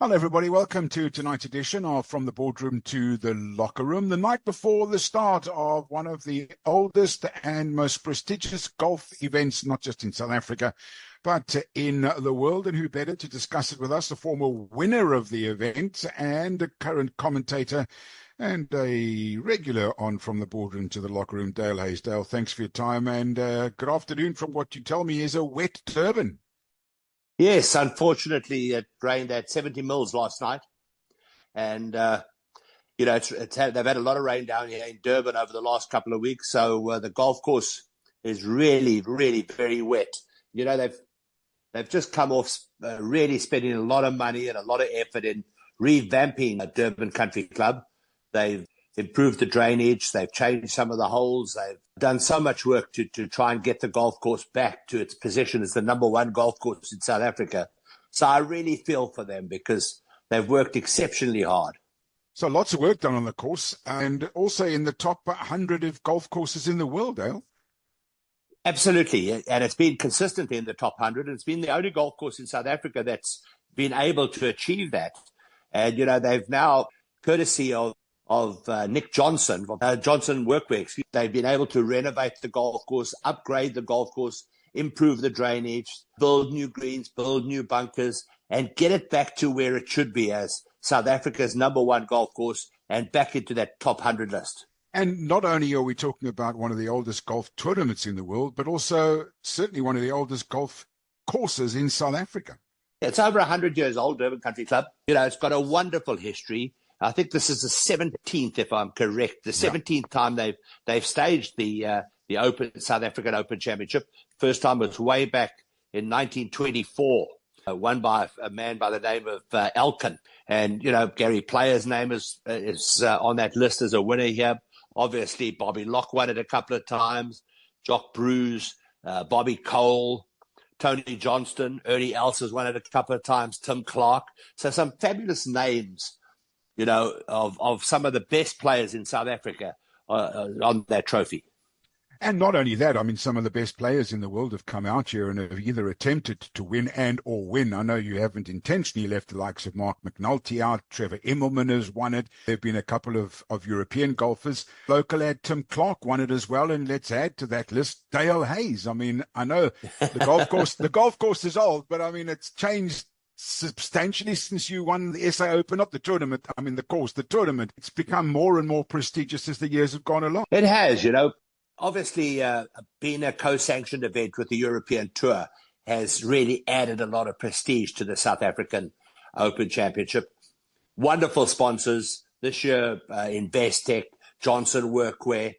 Hello, everybody. Welcome to tonight's edition of From the Boardroom to the Locker Room. The night before the start of one of the oldest and most prestigious golf events, not just in South Africa, but in the world. And who better to discuss it with us, the former winner of the event and a current commentator and a regular on From the Boardroom to the Locker Room, Dale Hayes. Dale, thanks for your time and good afternoon from what you tell me is a wet Durban. Yes, unfortunately, it rained at 70 mils last night. And, they've had a lot of rain down here in Durban over the last couple of weeks. So the golf course is really, really very wet. They've just come off really spending a lot of money and a lot of effort in revamping a Durban Country Club. They've improved the drainage. They've changed some of the holes. They've done so much work to try and get the golf course back to its position as the number one golf course in South Africa. So I really feel for them because they've worked exceptionally hard. So lots of work done on the course and also in the top 100 of golf courses in the world, Dale. Absolutely. And it's been consistently in the top 100. It's been the only golf course in South Africa that's been able to achieve that. And, they've now, courtesy of Nick Johnson, Johnson Workwear, they've been able to renovate the golf course, upgrade the golf course, improve the drainage, build new greens, build new bunkers, and get it back to where it should be as South Africa's number one golf course and back into that top 100 list. And not only are we talking about one of the oldest golf tournaments in the world, but also certainly one of the oldest golf courses in South Africa. It's over 100 years old, Durban Country Club. It's got a wonderful history. I think this is the 17th, if I'm correct, the 17th time they've staged the South African Open Championship. First time was way back in 1924, won by a man by the name of Elkin. And, Gary Player's name is on that list as a winner here. Obviously, Bobby Locke won it a couple of times, Jock Bruce, Bobby Cole, Tony Johnston, Ernie Els has won it a couple of times, Tim Clark. So some fabulous names of some of the best players in South Africa on that trophy. And not only that, I mean, some of the best players in the world have come out here and have either attempted to win and or win. I know you haven't intentionally left the likes of Mark McNulty out. Trevor Immelman has won it. There have been a couple of European golfers. Local lad Tim Clark won it as well. And let's add to that list Dale Hayes. I mean, I know the golf course is old, but I mean, it's changed substantially since you won the SA Open, not the tournament. I mean, the tournament. It's become more and more prestigious as the years have gone along. It has, Obviously, being a co-sanctioned event with the European Tour has really added a lot of prestige to the South African Open Championship. Wonderful sponsors this year, Investec, Johnson Workwear,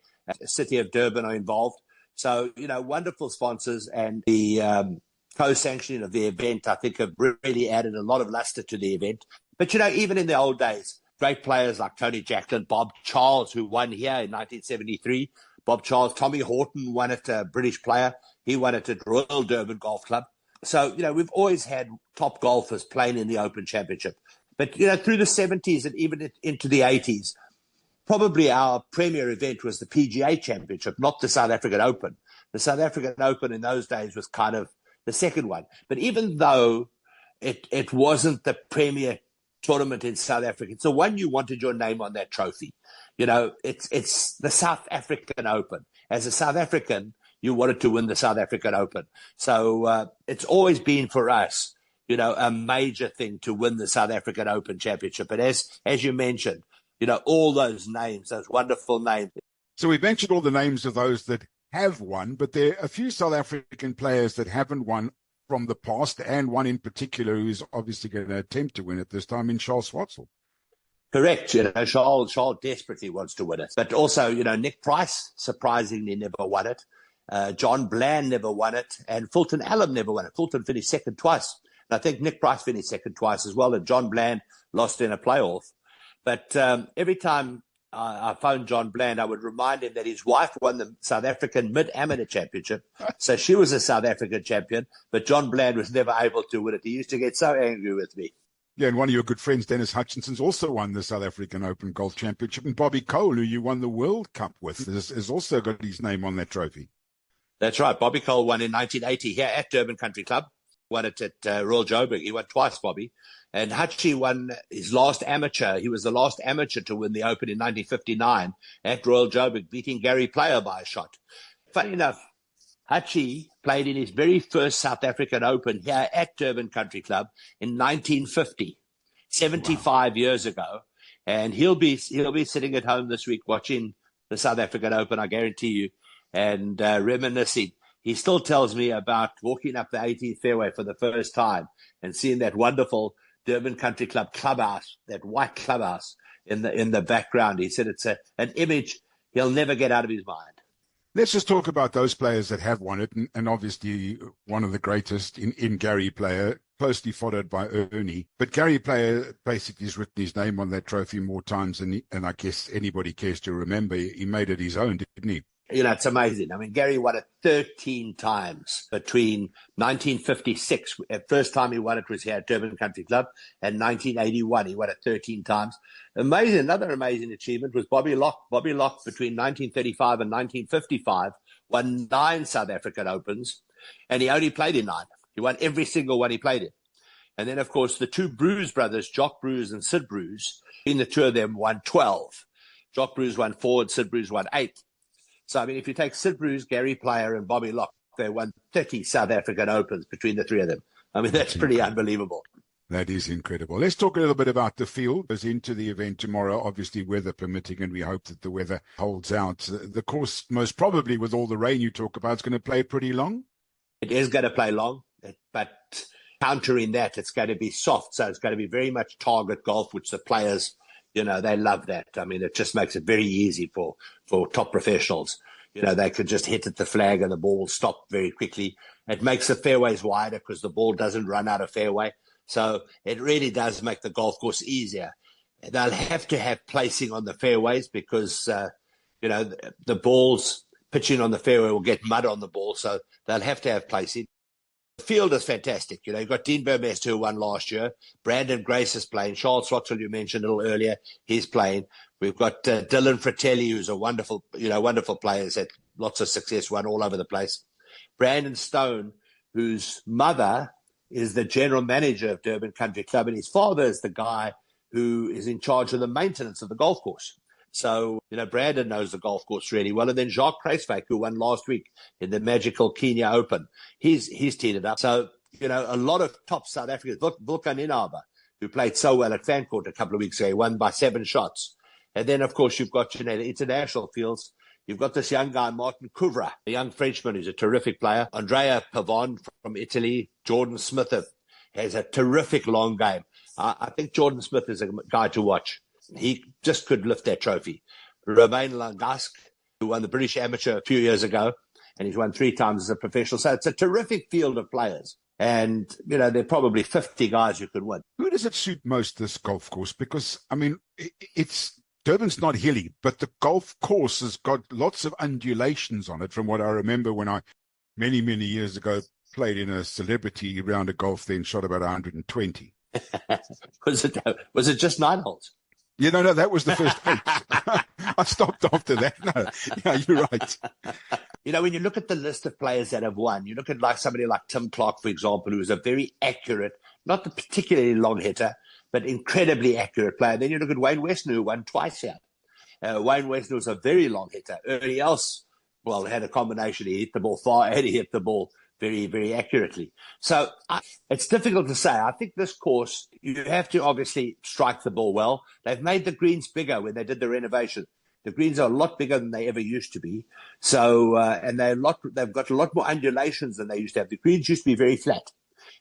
City of Durban are involved. So, wonderful sponsors, and the co-sanctioning of the event, I think, have really added a lot of luster to the event. But, even in the old days, great players like Tony Jacklin, Bob Charles, who won here in 1973, Bob Charles, Tommy Horton won it, a British player. He won it at Royal Durban Golf Club. So, we've always had top golfers playing in the Open Championship. But, through the 70s and even into the 80s, probably our premier event was the PGA Championship, not the South African Open. The South African Open in those days was kind of the second one. But even though it wasn't the premier tournament in South Africa, it's the one you wanted your name on that trophy. It's the South African Open. As a South African, you wanted to win the South African Open. So it's always been for us, a major thing to win the South African Open Championship. And as you mentioned, all those names, those wonderful names. So we mentioned all the names of those that have won, but there are a few South African players that haven't won from the past, and one in particular who's obviously going to attempt to win it this time in Charles Schwartzel. Correct. Charles desperately wants to win it. But also, Nick Price surprisingly never won it. John Bland never won it. And Fulton Allen never won it. Fulton finished second twice. And I think Nick Price finished second twice as well. And John Bland lost in a playoff. But every time I phoned John Bland, I would remind him that his wife won the South African Mid-Amateur Championship. So she was a South African champion. But John Bland was never able to win it. He used to get so angry with me. Yeah, and one of your good friends, Dennis Hutchinson's also won the South African Open Golf Championship. And Bobby Cole, who you won the World Cup with, has also got his name on that trophy. That's right. Bobby Cole won in 1980 here at Durban Country Club. won it at Royal Joburg. He won twice, Bobby. And Hachi won his last amateur. He was the last amateur to win the Open in 1959 at Royal Joburg, beating Gary Player by a shot. Funny enough, Hachi played in his very first South African Open here at Durban Country Club in 1950, 75 years ago. And he'll be sitting at home this week watching the South African Open, I guarantee you, and reminiscing. He still tells me about walking up the 18th fairway for the first time and seeing that wonderful Durban Country Club clubhouse, that white clubhouse in the background. He said it's an image he'll never get out of his mind. Let's just talk about those players that have won it, and obviously one of the greatest in Gary Player, closely followed by Ernie. But Gary Player basically has written his name on that trophy more times than I guess anybody cares to remember. He made it his own, didn't he? You know, it's amazing. I mean, Gary won it 13 times between 1956, the first time he won it was here at Durban Country Club, and 1981, he won it 13 times. Amazing. Another amazing achievement was Bobby Locke. Bobby Locke, between 1935 and 1955, won 9 South African Opens, and he only played in 9. He won every single one he played in. And then, of course, the two Bruce brothers, Jock Bruce and Sid Bruce, in the two of them won 12. Jock Bruce won 4 and Sid Bruce won 8. So, I mean, if you take Sid Bruce, Gary Player, and Bobby Locke, they won 30 South African Opens between the three of them. I mean, that's pretty unbelievable. That is incredible. Let's talk a little bit about the field. As into the event tomorrow, obviously weather permitting, and we hope that the weather holds out. The course, most probably with all the rain you talk about, is going to play pretty long. It is going to play long, but countering that, it's going to be soft. So it's going to be very much target golf, which the players, you know, they love that. I mean, it just makes it very easy for top professionals. You know, they can just hit at the flag and the ball will stop very quickly. It makes the fairways wider because the ball doesn't run out of fairway. So it really does make the golf course easier. They'll have to have placing on the fairways because, you know, the balls pitching on the fairway will get mud on the ball. So they'll have to have placing. The field is fantastic. You know, you've got Dean Burmester, who won last year. Brandon Grace is playing. Charles Swatzel, you mentioned a little earlier, he's playing. We've got Dylan Fratelli, who's a wonderful player, has had lots of success, won all over the place. Brandon Stone, whose mother is the general manager of Durban Country Club, and his father is the guy who is in charge of the maintenance of the golf course. So, you know, Brandon knows the golf course really well. And then Jacques Kruiswijk, who won last week in the magical Kenya Open, he's teed it up. So, you know, a lot of top South Africans. Vulcan Inhaber, who played so well at Fancourt a couple of weeks ago, he won by 7 shots. And then, of course, you've got, you know, the international fields. You've got this young guy, Martin Couvra, a young Frenchman who's a terrific player. Andrea Pavon from Italy. Jordan Smith has a terrific long game. I think Jordan Smith is a guy to watch. He just could lift that trophy. Romain Langasque, who won the British Amateur a few years ago, and he's won 3 times as a professional. So it's a terrific field of players. And, you know, there are probably 50 guys who could win. Who does it suit most, this golf course? Because, I mean, Durban's not hilly, but the golf course has got lots of undulations on it, from what I remember when I, many, many years ago, played in a celebrity round of golf, then shot about 120. Was it just 9 holes? Yeah, no, that was the first 8. I stopped after that. No, yeah, you're right. You know, when you look at the list of players that have won, you look at like somebody like Tim Clark, for example, who is a very accurate, not the particularly long hitter, but incredibly accurate player. Then you look at Wayne Westner, who won twice here. Wayne Westner was a very long hitter. Ernie else, well, had a combination. He hit the ball far and he hit the ball very, very accurately. So it's difficult to say. I think this course, you have to obviously strike the ball well. They've made the greens bigger when they did the renovation. The greens are a lot bigger than they ever used to be. So, and they've got a lot more undulations than they used to have. The greens used to be very flat,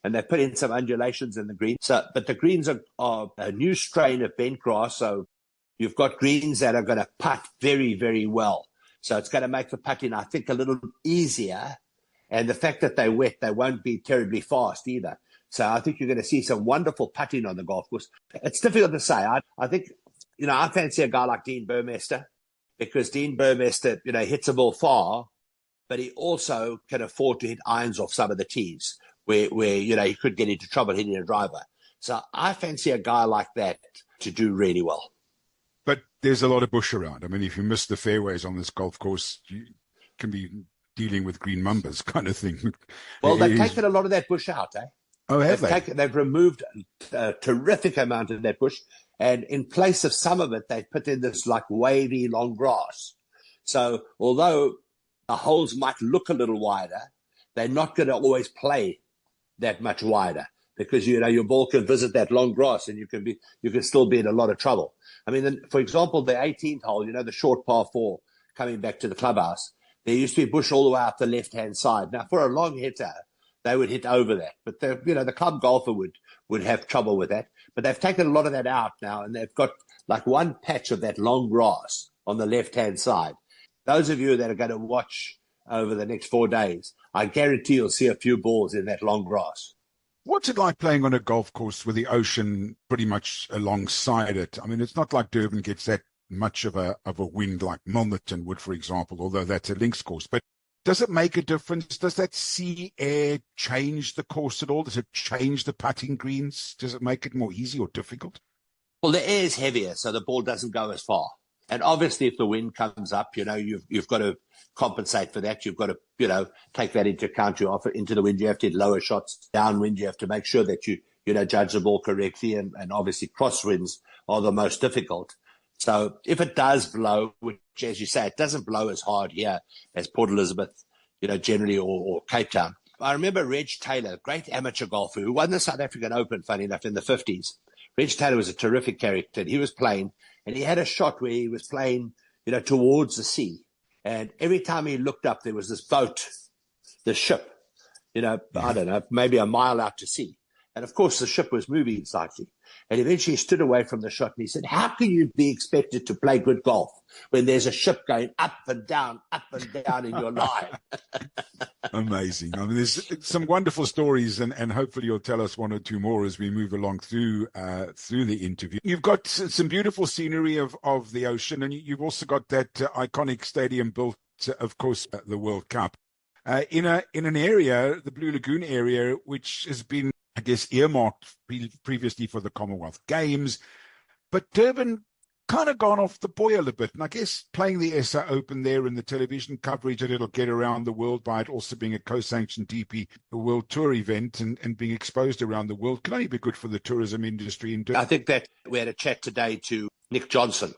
and they've put in some undulations in the greens. So, but the greens are a new strain of bent grass. So you've got greens that are going to putt very, very well. So it's going to make the putting, I think, a little easier. And the fact that they're wet, they won't be terribly fast either. So I think you're going to see some wonderful putting on the golf course. It's difficult to say. I think, you know, I fancy a guy like Dean Burmester, because Dean Burmester, you know, hits the ball far, but he also can afford to hit irons off some of the tees where you know, he could get into trouble hitting a driver. So I fancy a guy like that to do really well. But there's a lot of bush around. I mean, if you miss the fairways on this golf course, you can be dealing with green mambas kind of thing. Well, they've taken a lot of that bush out, eh? Oh, have they? They've removed a terrific amount of that bush, and in place of some of it, they've put in this like wavy long grass. So although the holes might look a little wider, they're not going to always play that much wider, because your ball can visit that long grass and you can still be in a lot of trouble. I mean, for example, the 18th hole, the short par 4 coming back to the clubhouse, there used to be bush all the way out the left-hand side. Now, for a long hitter, they would hit over that, but the club golfer would have trouble with that. But they've taken a lot of that out now, and they've got like one patch of that long grass on the left-hand side. Those of you that are going to watch over the next 4 days, I guarantee you'll see a few balls in that long grass. What's it like playing on a golf course with the ocean pretty much alongside it? I mean, it's not like Durban gets that much of a wind like Milnerton would, for example, although that's a links course. But does it make a difference? Does that sea air change the course at all? Does it change the putting greens? Does it make it more easy or difficult? Well, the air is heavier, so the ball doesn't go as far. And obviously, if the wind comes up, you've got to compensate for that. You've got to, take that into account. You offer into the wind, you have to hit lower shots. Downwind, you have to make sure that you judge the ball correctly. And obviously, crosswinds are the most difficult. So if it does blow, which, as you say, it doesn't blow as hard here as Port Elizabeth, generally, or Cape Town. I remember Reg Taylor, great amateur golfer who won the South African Open, funny enough, in the 50s. Reg Taylor was a terrific character. He was playing, and he had a shot where he was playing, towards the sea. And every time he looked up, there was this boat, the ship, I don't know, maybe a mile out to sea. And of course, the ship was moving slightly. And eventually he stood away from the shot and he said, how can you be expected to play good golf when there's a ship going up and down in your line? Amazing. I mean, there's some wonderful stories, and hopefully you'll tell us one or two more as we move along through the interview. You've got some beautiful scenery of the ocean, and you've also got that iconic stadium built, of course, at the World Cup. In an area, the Blue Lagoon area, which has been, I guess, earmarked previously for the Commonwealth Games, but Durban kind of gone off the boil a bit. And I guess playing the SA Open there and the television coverage that it'll get around the world by it also being a co-sanctioned DP World Tour event and being exposed around the world can only be good for the tourism industry in Durban. I think that we had a chat today to Nick Johnson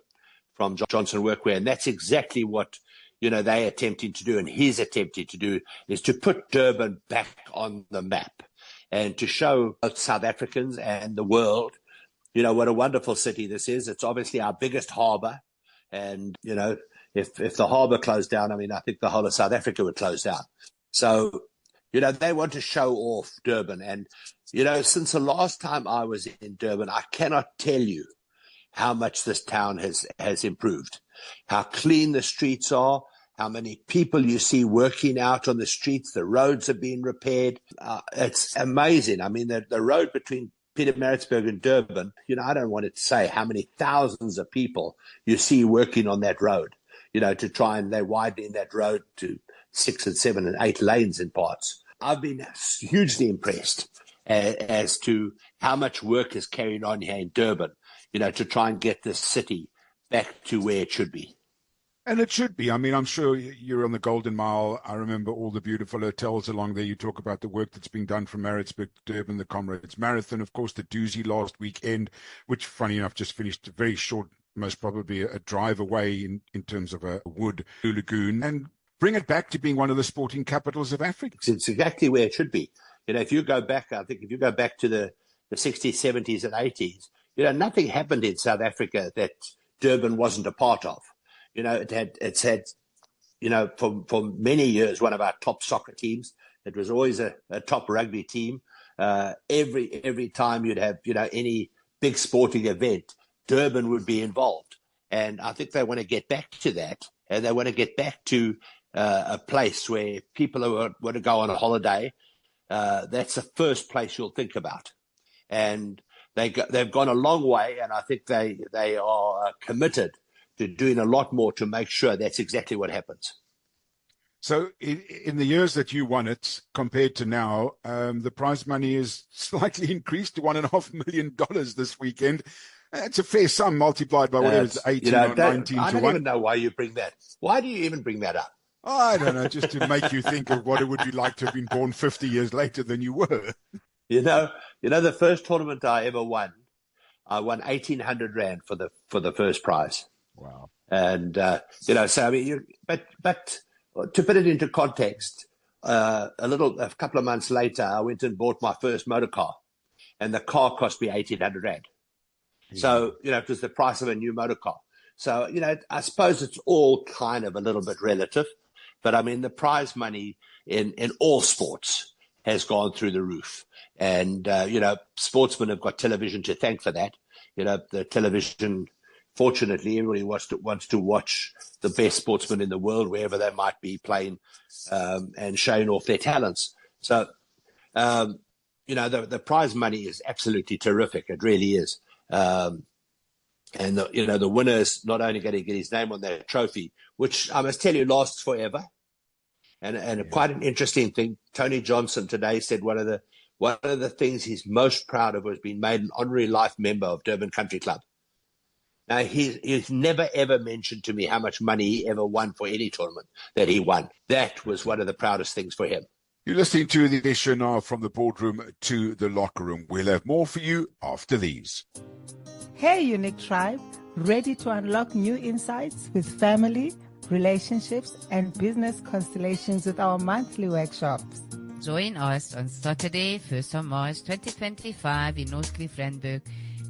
from Johnson Workwear, and that's exactly what they're attempting to do, and he's attempting to do, is to put Durban back on the map and to show both South Africans and the world, what a wonderful city this is. It's obviously our biggest harbour. And, if the harbour closed down, I think the whole of South Africa would close down. So, they want to show off Durban. And, since the last time I was in Durban, I cannot tell you how much this town has improved, how clean the streets are, how many people you see working out on the streets. The roads have been repaired. It's amazing. I mean, the road between Pietermaritzburg and Durban, I don't want to say how many thousands of people you see working on that road, to try and they're widening that road to 6 and 7 and 8 lanes in parts. I've been hugely impressed as to how much work is carried on here in Durban, to try and get this city back to where it should be. And it should be. I mean, I'm sure you're on the Golden Mile. I remember all the beautiful hotels along there. You talk about the work that's being done from Maritzburg to Durban, the Comrades Marathon, of course, the doozy last weekend, which, funny enough, just finished a very short, most probably a drive away in terms of a wood Blue Lagoon, and bring it back to being one of the sporting capitals of Africa. It's exactly where it should be. If you go back, I think if you go back to the 60s, 70s, and 80s, nothing happened in South Africa that Durban wasn't a part of. It's had, for many years, one of our top soccer teams. It was always a top rugby team. Every time you'd have, any big sporting event, Durban would be involved. And I think they want to get back to that. And they want to get back to a place where people who want to go on a holiday, that's the first place you'll think about. And they've gone a long way. And I think they are committed to doing a lot more to make sure that's exactly what happens. So in the years that you won it, compared to now, the prize money is slightly increased to $1.5 million this weekend. It's a fair sum multiplied by whatever it's 18 or 19 to 1. I don't even know why you bring that. Why do you even bring that up? I don't know, just to make you think of what it would be like to have been born 50 years later than you were. You know, the first tournament I ever won, I won 1,800 rand for the first prize. Wow. And so I mean, but to put it into context, a couple of months later, I went and bought my first motor car, and the car cost me 1,800 rand. Yeah. So it was the price of a new motor car. So I suppose it's all kind of a little bit relative, but I mean the prize money in all sports has gone through the roof, and sportsmen have got television to thank for that. The television. Fortunately, everybody wants to watch the best sportsmen in the world, wherever they might be playing and showing off their talents. So, the prize money is absolutely terrific. It really is. And the winner is not only going to get his name on that trophy, which I must tell you lasts forever. And quite an interesting thing. Tony Johnson today said one of the things he's most proud of was being made an honorary life member of Durban Country Club. Now, he's never, ever mentioned to me how much money he ever won for any tournament that he won. That was one of the proudest things for him. You're listening to the edition of From the Boardroom to the Locker Room. We'll have more for you after these. Hey, Unique Tribe, ready to unlock new insights with family, relationships, and business constellations with our monthly workshops. Join us on Saturday, 1st of March 2025 in North Cliff, Randburg.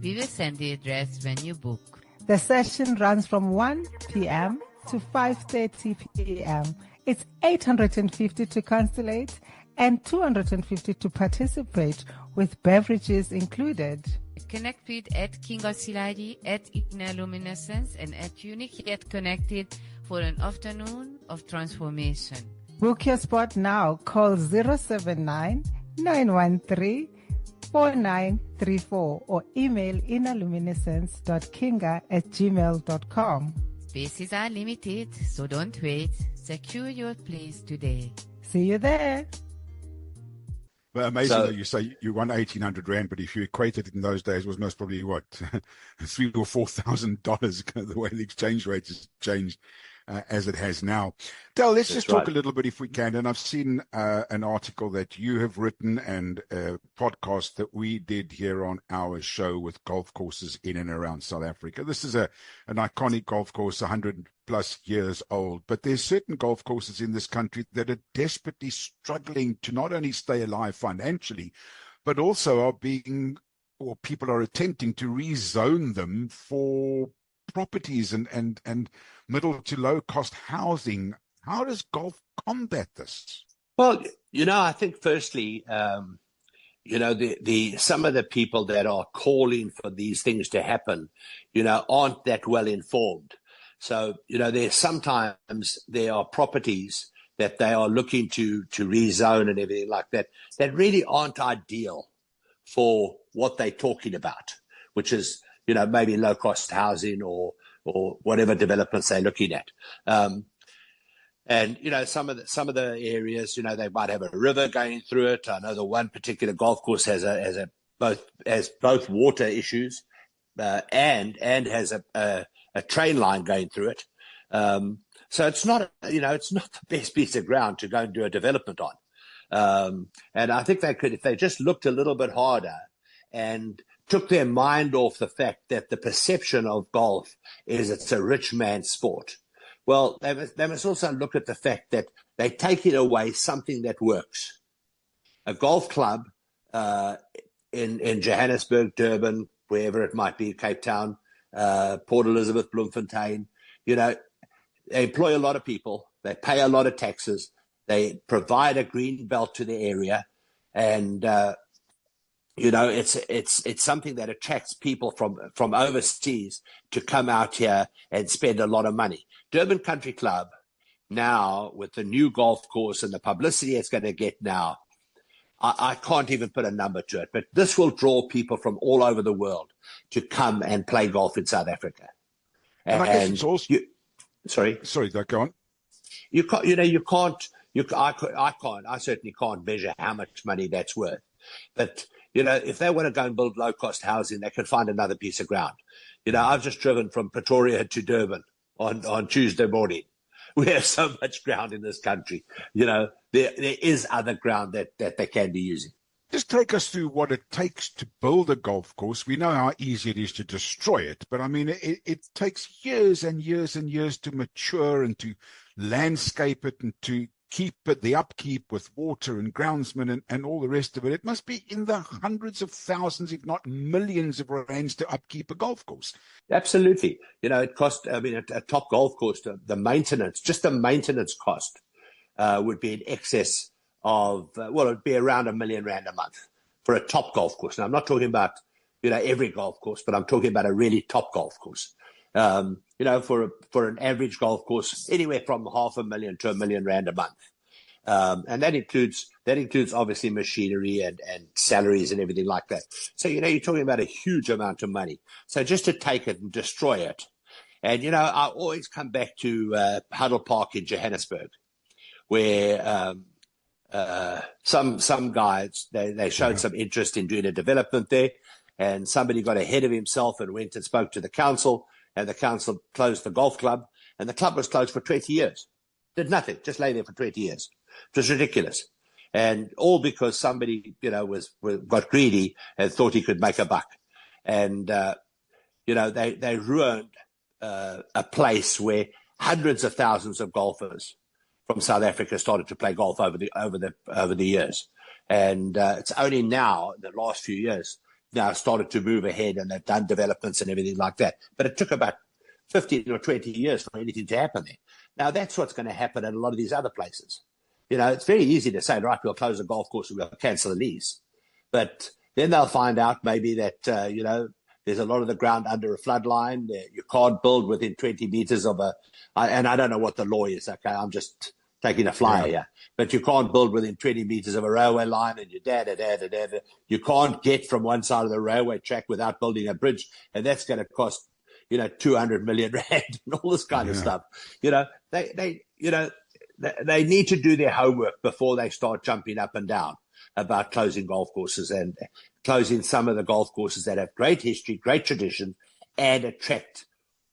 We will send the address when you book. The session runs from 1 p.m. to 5:30 p.m. It's 850 to constellate and 250 to participate, with beverages included. Connect with at King Siladi, at Igna Luminescence, and at Unique Yet Connected for an afternoon of transformation. Book your spot now. Call 079-913-4934 or email innaluminescence.kinga@gmail.com. Spaces are limited, so don't wait. Secure your place today. See you there. But amazing that you say you won 1,800 rand, but if you equated it in those days, it was most probably what, $3,000 or $4,000, the way the exchange rate has changed as it has now. Del, let's just talk a little bit, if we can. And I've seen an article that you have written and a podcast that we did here on our show with golf courses in and around South Africa. This is an iconic golf course, 100 plus years old, but there's certain golf courses in this country that are desperately struggling to not only stay alive financially, but also are people are attempting to rezone them for properties and middle to low cost housing. How does golf combat this? Well, I think firstly, some of the people that are calling for these things to happen, aren't that well informed. So, sometimes there are properties that they are looking to rezone and everything like that really aren't ideal for what they're talking about, which is, maybe low cost housing or whatever developments they're looking at. And some of the areas, they might have a river going through it. I know the one particular golf course has both water issues and has a train line going through it. So it's not the best piece of ground to go and do a development on. And I think they could, if they just looked a little bit harder and took their mind off the fact that the perception of golf is it's a rich man's sport. Well, they must also look at the fact that they take it away something that works. A golf club in Johannesburg, Durban, wherever it might be, Cape Town, Port Elizabeth, Bloemfontein, they employ a lot of people. They pay a lot of taxes. They provide a green belt to the area. And, it's something that attracts people from overseas to come out here and spend a lot of money. Durban Country Club now, with the new golf course and the publicity it's going to get now, I can't even put a number to it, but this will draw people from all over the world to come and play golf in South Africa. And I guess it's also... Sorry, go on. I certainly can't measure how much money that's worth. But, if they want to go and build low-cost housing, they can find another piece of ground. I've just driven from Pretoria to Durban on Tuesday morning, We have so much ground in this country. There is other ground that they can be using. Just take us through what it takes to build a golf course. We know how easy it is to destroy it, but I mean, it takes years and years and years to mature and to landscape it and to keep it, the upkeep with water and groundsmen and all the rest of it. It must be in the hundreds of thousands, if not millions of rands to upkeep a golf course. Absolutely. It costs, a top golf course, the maintenance cost would be in excess of, it'd be around R1 million a month for a top golf course. Now, I'm not talking about, every golf course, but I'm talking about a really top golf course. For an average golf course, anywhere from $500,000 to R1 million a month. And that includes obviously machinery and salaries and everything like that. So, you're talking about a huge amount of money. So just to take it and destroy it. And, I always come back to Huddle Park in Johannesburg, where some guys, they showed some interest in doing a development there, and somebody got ahead of himself and went and spoke to the council, and the council closed the golf club, and the club was closed for 20 years. Did nothing, just lay there for 20 years. It was ridiculous. And all because somebody, got greedy and thought he could make a buck. And, they ruined a place where hundreds of thousands of golfers from South Africa started to play golf over the years. And it's only now, the last few years, now started to move ahead, and they've done developments and everything like that. But it took about 15 or 20 years for anything to happen there. Now, that's what's going to happen at a lot of these other places. It's very easy to say, right, we'll close the golf course and we'll cancel the lease. But then they'll find out maybe that, there's a lot of the ground under a flood line. You can't build within 20 meters of and I don't know what the law is, okay? I'm just taking a flyer here. But you can't build within 20 meters of a railway line, and you can't get from one side of the railway track without building a bridge, and that's going to cost, 200 million rand and all this kind of stuff. They need to do their homework before they start jumping up and down about closing golf courses and closing some of the golf courses that have great history, great tradition, and attract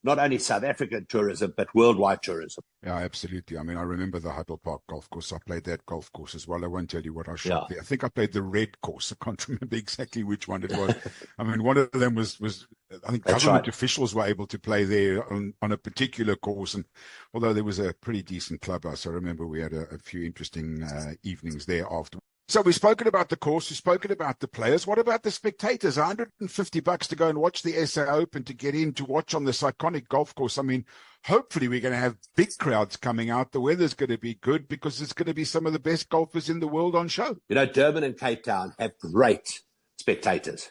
not only South African tourism, but worldwide tourism. Yeah, absolutely. I mean, I remember the Huddle Park golf course. I played that golf course as well. I won't tell you what I shot there. I think I played the red course. I can't remember exactly which one it was. I mean, one of them was I think government officials were able to play there on a particular course. And although there was a pretty decent clubhouse, I remember we had a few interesting evenings there after. So we've spoken about the course, we've spoken about the players. What about the spectators? $150 to go and watch the SA Open, to get in to watch on this iconic golf course. I mean, hopefully we're going to have big crowds coming out. The weather's going to be good because it's going to be some of the best golfers in the world on show. Durban and Cape Town have great spectators.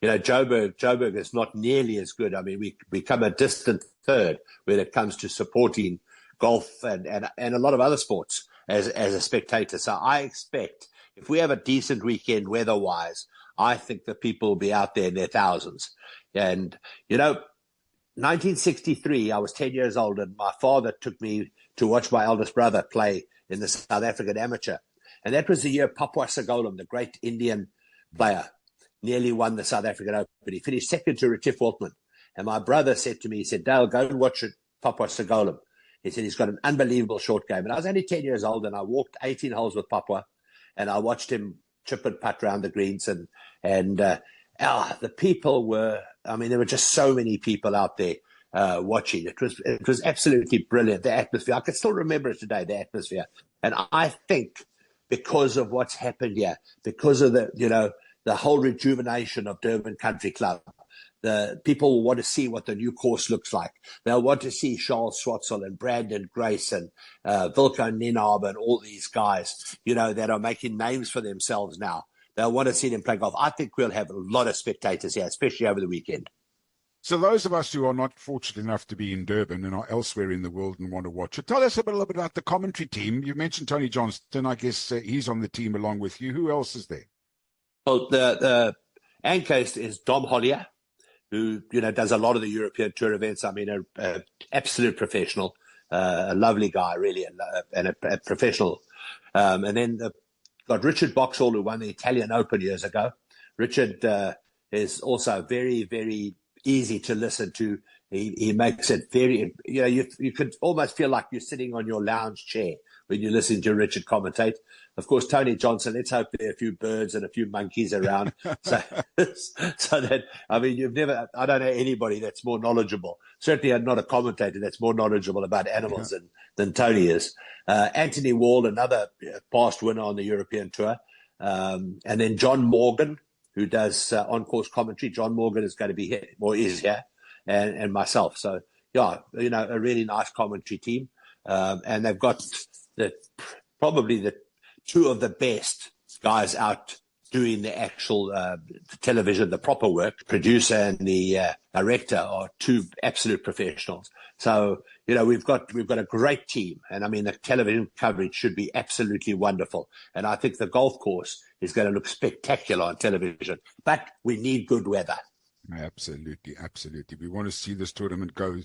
Joburg is not nearly as good. I mean, we come a distant third when it comes to supporting golf and a lot of other sports as a spectator. So I expect, if we have a decent weekend weather-wise, I think the people will be out there in their thousands. And, 1963, I was 10 years old, and my father took me to watch my eldest brother play in the South African Amateur. And that was the year Papua Sagolum, the great Indian player, nearly won the South African Open. He finished second to Retief Waltman. And my brother said to me, he said, Dale, go and watch Papua Sagolum. He said, he's got an unbelievable short game. And I was only 10 years old, and I walked 18 holes with Papua. And I watched him chip and putt around the greens, and the people were, there were just so many people out there watching. It was absolutely brilliant, the atmosphere. I can still remember it today, the atmosphere. And I think because of what's happened here, because of the whole rejuvenation of Durban Country Club, the people will want to see what the new course looks like. They'll want to see Charles Schwartzel and Brandon Grace and Wilco Ninab and all these guys, that are making names for themselves now. They'll want to see them play golf. I think we'll have a lot of spectators here, especially over the weekend. So those of us who are not fortunate enough to be in Durban and are elsewhere in the world and want to watch it, tell us a little bit about the commentary team. You mentioned Tony Johnston. I guess he's on the team along with you. Who else is there? Well, the anchor is Dom Hollier, who, does a lot of the European Tour events. I mean, an absolute professional, a lovely guy, really, and a professional. And then got Richard Boxall, who won the Italian Open years ago. Richard is also very, very easy to listen to. He makes it very, you could almost feel like you're sitting on your lounge chair when you listen to Richard commentate. Of course, Tony Johnson, let's hope there are a few birds and a few monkeys around. so that, I mean, I don't know anybody that's more knowledgeable. Certainly not a commentator that's more knowledgeable about animals than Tony is. Anthony Wall, another past winner on the European Tour. And then John Morgan, who does on-course commentary. John Morgan is going to be here, or is here, and myself. So, yeah, a really nice commentary team. And they've got probably the two of the best guys out doing the actual television, the proper work. Producer and the director are two absolute professionals. So, we've got a great team. And I mean, the television coverage should be absolutely wonderful. And I think the golf course is going to look spectacular on television. But we need good weather. Absolutely. We want to see this tournament go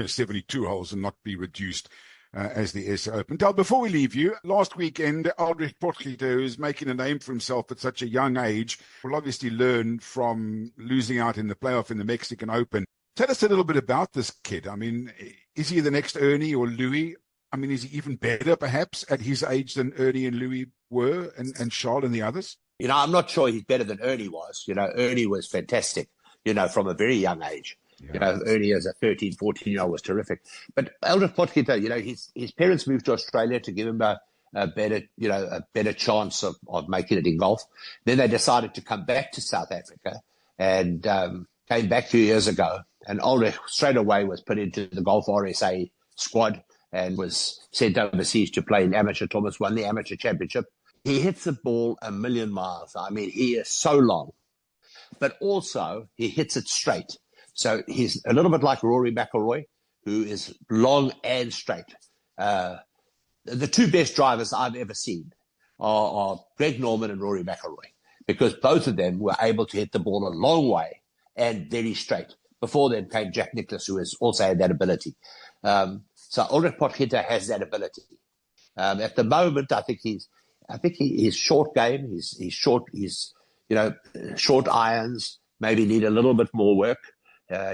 72 holes and not be reduced as the SA Open. Del, before we leave you, last weekend, Ulrich Potgieter, who's making a name for himself at such a young age, will obviously learn from losing out in the playoff in the Mexican Open. Tell us a little bit about this kid. I mean, is he the next Ernie or Louis? I mean, is he even better, perhaps, at his age than Ernie and Louis were, and Charles and the others? I'm not sure he's better than Ernie was. Ernie was fantastic, from a very young age. Yeah. Ernie as a 13, 14-year-old was terrific. But Ulrich Potgieter, his parents moved to Australia to give him a better chance of making it in golf. Then they decided to come back to South Africa and came back a few years ago. And Ulrich straight away was put into the Golf RSA squad and was sent overseas to play in amateur tournaments, won the amateur championship. He hits the ball a million miles. I mean, he is so long, but also he hits it straight. So he's a little bit like Rory McIlroy, who is long and straight. The two best drivers I've ever seen are Greg Norman and Rory McIlroy, because both of them were able to hit the ball a long way and very straight. Before them came Jack Nicklaus, who has also had that ability. So Ulrich Potgieter has that ability. At the moment, I think he's short game. He's short. He's short irons. Maybe need a little bit more work.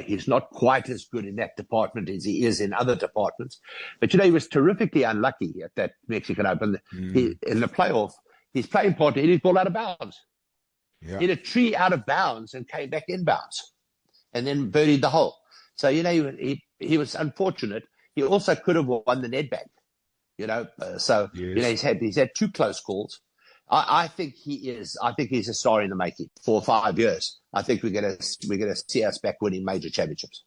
He's not quite as good in that department as he is in other departments. But he was terrifically unlucky at that Mexican Open. In the playoff, his playing partner hit his ball out of bounds. Yeah. Hit a tree out of bounds and came back inbounds, and then birdied the hole. So he was unfortunate. He also could have won the Nedbank. So yes. He's had two close calls. I think he's a star in the making. 4 or 5 years, I think we're gonna see us back winning major championships.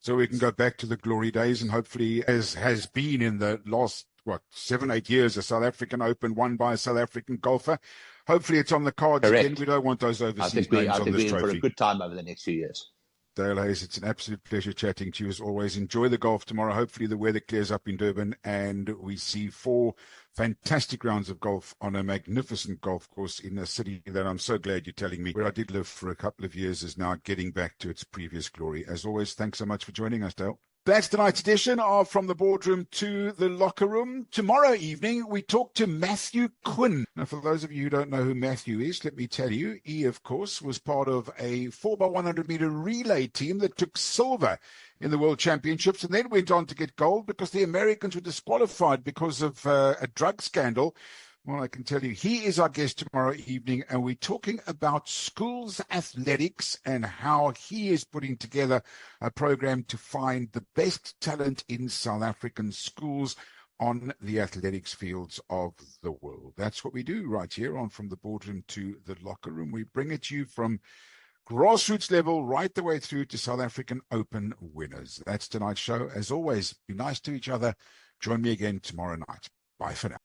So we can go back to the glory days, and hopefully, as has been in the last 7-8 years, a South African Open won by a South African golfer. Hopefully, it's on the cards Correct. Again. We don't want those overseas names on this trophy. I think we're in for a good time over the next few years. Dale Hayes, it's an absolute pleasure chatting to you as always. Enjoy the golf tomorrow. Hopefully the weather clears up in Durban and we see 4 fantastic rounds of golf on a magnificent golf course in a city that I'm so glad you're telling me, where I did live for a couple of years, is now getting back to its previous glory. As always, thanks so much for joining us, Dale. That's tonight's edition of From the Boardroom to the Locker Room. Tomorrow evening, we talk to Matthew Quinn. Now, for those of you who don't know who Matthew is, let me tell you, he, of course, was part of a 4x100-meter relay team that took silver in the World Championships and then went on to get gold because the Americans were disqualified because of a drug scandal. Well, I can tell you, he is our guest tomorrow evening, and we're talking about schools athletics and how he is putting together a program to find the best talent in South African schools on the athletics fields of the world. That's what we do right here on From the Boardroom to the Locker Room. We bring it to you from grassroots level right the way through to South African Open winners. That's tonight's show. As always, be nice to each other. Join me again tomorrow night. Bye for now.